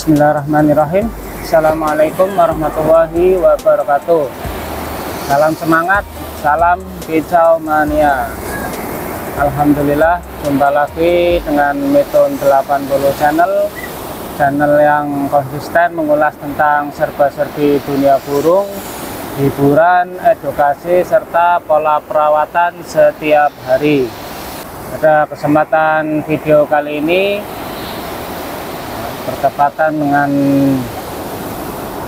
Bismillahirrahmanirrahim. Assalamualaikum warahmatullahi wabarakatuh. Salam semangat, salam kicau mania. Alhamdulillah, jumpa lagi dengan Metun 80 channel yang konsisten mengulas tentang serba-serbi dunia burung, hiburan, edukasi, serta pola perawatan setiap hari. Pada kesempatan video kali ini bertepatan dengan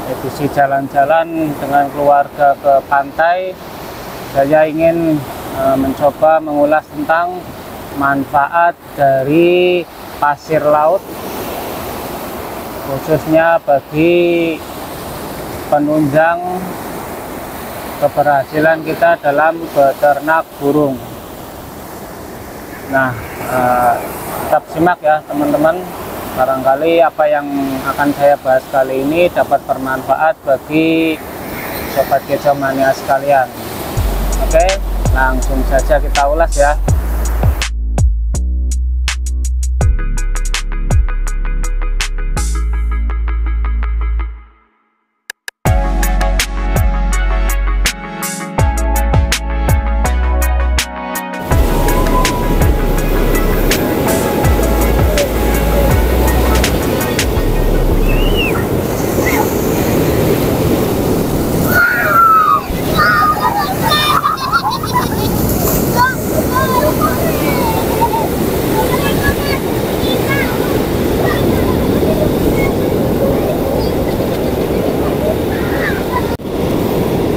edisi jalan-jalan dengan keluarga ke pantai. Saya ingin mencoba mengulas tentang manfaat dari pasir laut, khususnya bagi penunjang keberhasilan kita dalam beternak burung. Nah, tetap simak ya teman-teman. Barangkali apa yang akan saya bahas kali ini dapat bermanfaat bagi sobat kicau mania sekalian. Oke, langsung saja kita ulas ya.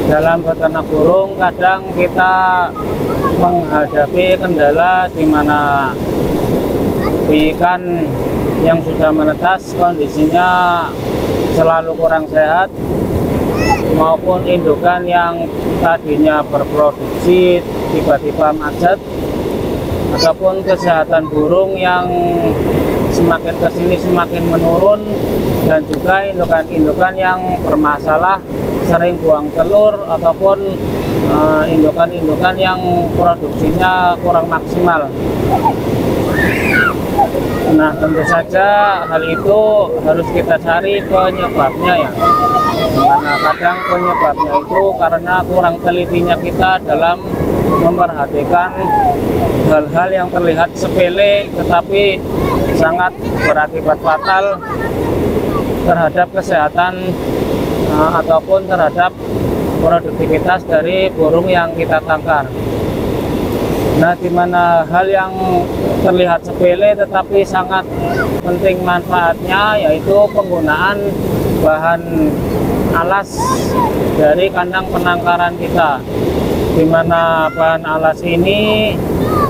Dalam beternak burung kadang kita menghadapi kendala di mana ikan yang sudah menetas kondisinya selalu kurang sehat, maupun indukan yang tadinya berproduksi tiba-tiba macet, ataupun kesehatan burung yang semakin kesini semakin menurun, dan juga indukan-indukan yang bermasalah sering buang telur, ataupun indukan-indukan yang produksinya kurang maksimal. Nah, tentu saja hal itu harus kita cari penyebabnya ya. Karena kadang penyebabnya itu karena kurang telitinya kita dalam memperhatikan hal-hal yang terlihat sepele tetapi sangat berakibat fatal terhadap kesehatan ataupun terhadap produktivitas dari burung yang kita tangkar. Nah, di mana hal yang terlihat sepele tetapi sangat penting manfaatnya, yaitu penggunaan bahan alas dari kandang penangkaran kita. Di mana bahan alas ini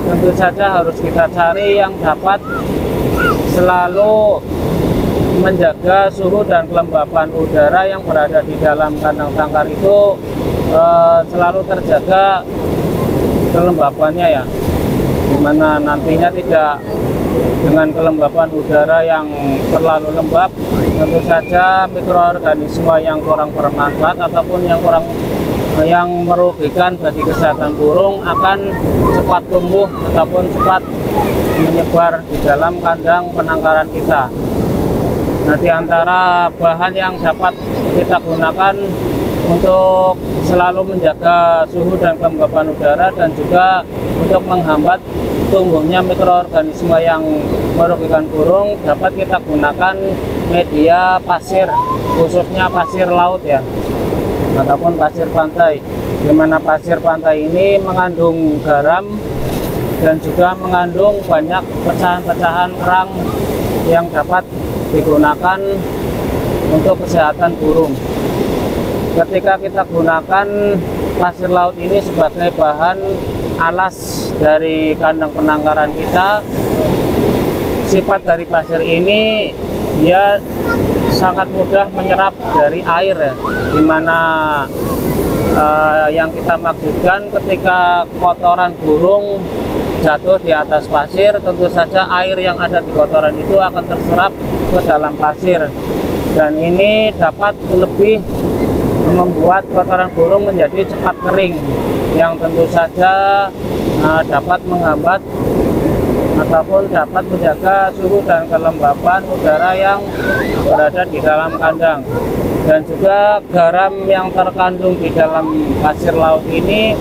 tentu saja harus kita cari yang dapat selalu menjaga suhu dan kelembapan udara yang berada di dalam kandang tangkar itu selalu terjaga kelembapannya ya, dimana nantinya tidak dengan kelembapan udara yang terlalu lembab, tentu saja mikroorganisme yang kurang bermanfaat ataupun yang merugikan bagi kesehatan burung akan cepat tumbuh ataupun cepat menyebar di dalam kandang penangkaran kita. Nah, di antara bahan yang dapat kita gunakan untuk selalu menjaga suhu dan kelembapan udara dan juga untuk menghambat tumbuhnya mikroorganisme yang merugikan burung, dapat kita gunakan media pasir, khususnya pasir laut ya, ataupun pasir pantai. Di mana pasir pantai ini mengandung garam dan juga mengandung banyak pecahan-pecahan kerang yang dapat digunakan untuk kesehatan burung. Ketika kita gunakan pasir laut ini sebagai bahan alas dari kandang penangkaran kita, sifat dari pasir ini dia sangat mudah menyerap dari air ya, dimana yang kita maksudkan ketika kotoran burung jatuh di atas pasir, tentu saja air yang ada di kotoran itu akan terserap ke dalam pasir, dan ini dapat lebih membuat kotoran burung menjadi cepat kering, yang tentu saja dapat menghambat ataupun dapat menjaga suhu dan kelembapan udara yang berada di dalam kandang. Dan juga garam yang terkandung di dalam pasir laut ini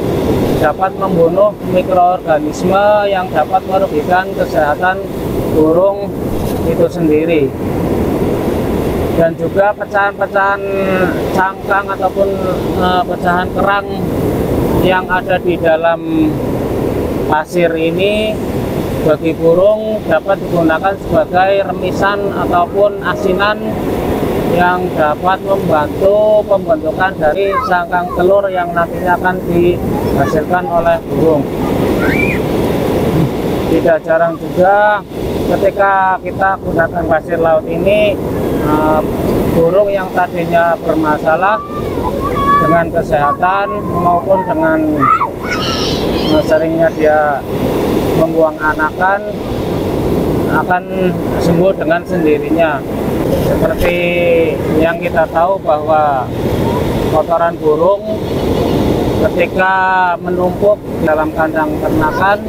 dapat membunuh mikroorganisme yang dapat merugikan kesehatan burung itu sendiri. Dan juga pecahan-pecahan cangkang ataupun pecahan kerang yang ada di dalam pasir ini bagi burung dapat digunakan sebagai remisan ataupun asinan yang dapat membantu pembentukan dari cangkang telur yang nantinya akan dihasilkan oleh burung. Tidak jarang juga ketika kita gunakan pasir laut ini, burung yang tadinya bermasalah dengan kesehatan maupun dengan seringnya dia membuang anakan akan sembuh dengan sendirinya. Seperti yang kita tahu bahwa kotoran burung ketika menumpuk dalam kandang ternakan,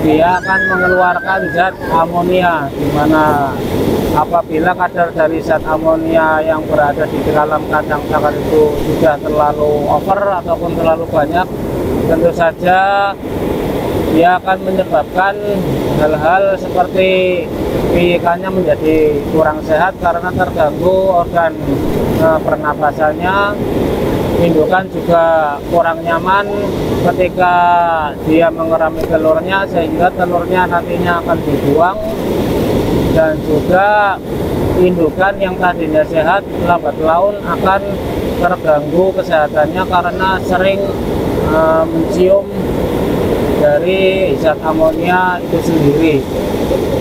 dia akan mengeluarkan zat amonia, di mana apabila kadar dari zat amonia yang berada di dalam kandang ternakan itu sudah terlalu over ataupun terlalu banyak, tentu saja dia akan menyebabkan hal-hal seperti ikannya menjadi kurang sehat karena terganggu organ pernapasannya. Indukan juga kurang nyaman ketika dia mengerami telurnya, sehingga telurnya nantinya akan dibuang. Dan juga indukan yang tadinya sehat lambat laun akan terganggu kesehatannya karena sering mencium dari zat amonia itu sendiri,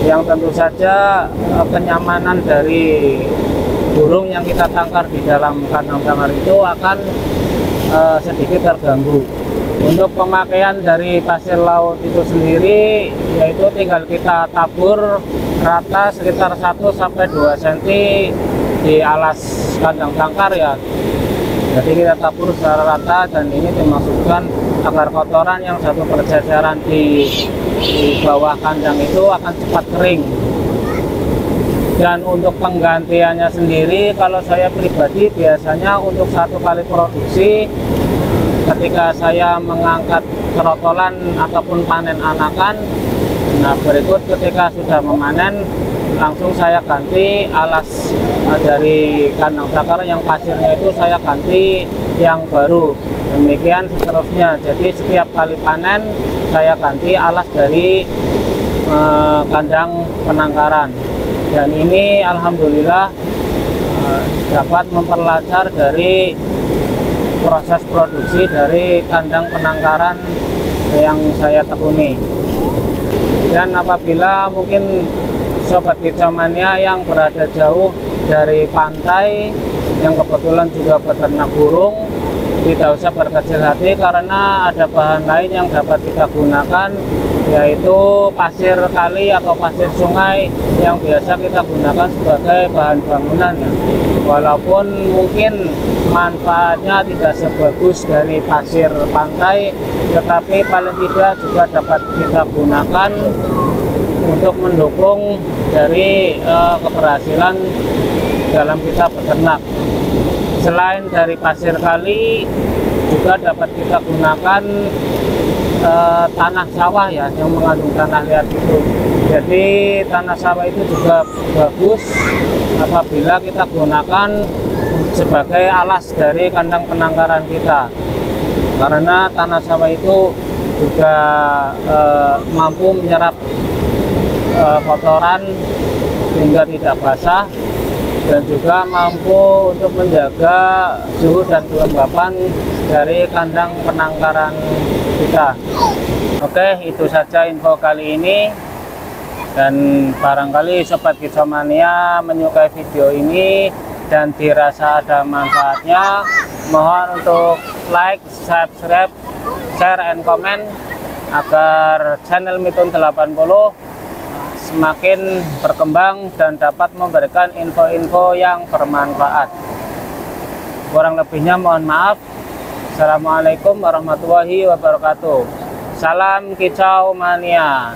yang tentu saja kenyamanan dari burung yang kita tangkar di dalam kandang tangkar itu akan sedikit terganggu. Untuk pemakaian dari pasir laut itu sendiri, yaitu tinggal kita tabur rata sekitar 1-2 cm di alas kandang tangkar ya. Jadi kita tabur secara rata, dan ini dimaksudkan agar kotoran yang satu berjajaran di bawah kandang itu akan cepat kering. Dan untuk penggantiannya sendiri, kalau saya pribadi biasanya untuk 1 kali produksi, ketika saya mengangkat kerotolan ataupun panen anakan, nah berikut ketika sudah memanen, langsung saya ganti alas dari kandang tangkar yang pasirnya itu saya ganti yang baru. Demikian seterusnya. Jadi setiap kali panen saya ganti alas dari kandang penangkaran. Dan ini alhamdulillah dapat memperlancar dari proses produksi dari kandang penangkaran yang saya tekuni. Dan apabila mungkin sobat kicauannya yang berada jauh dari pantai, yang kebetulan juga peternak burung, tidak usah berkecil hati karena ada bahan lain yang dapat kita gunakan, yaitu pasir kali atau pasir sungai yang biasa kita gunakan sebagai bahan bangunan ya. Walaupun mungkin manfaatnya tidak sebagus dari pasir pantai, tetapi paling tidak juga dapat kita gunakan untuk mendukung dari keberhasilan dalam kita beternak. Selain dari pasir kali, juga dapat kita gunakan tanah sawah ya, yang mengandung tanah liat itu. Jadi tanah sawah itu juga bagus apabila kita gunakan sebagai alas dari kandang penangkaran kita, karena tanah sawah itu juga mampu menyerap kotoran sehingga tidak basah, dan juga mampu untuk menjaga suhu dan kelembapan dari kandang penangkaran kita. Oke, itu saja info kali ini, dan barangkali sobat kicomania menyukai video ini dan dirasa ada manfaatnya, mohon untuk like, subscribe, share, and comment agar channel Mitun 80 semakin berkembang dan dapat memberikan info-info yang bermanfaat. Kurang lebihnya mohon maaf. Assalamualaikum warahmatullahi wabarakatuh. Salam kicau mania.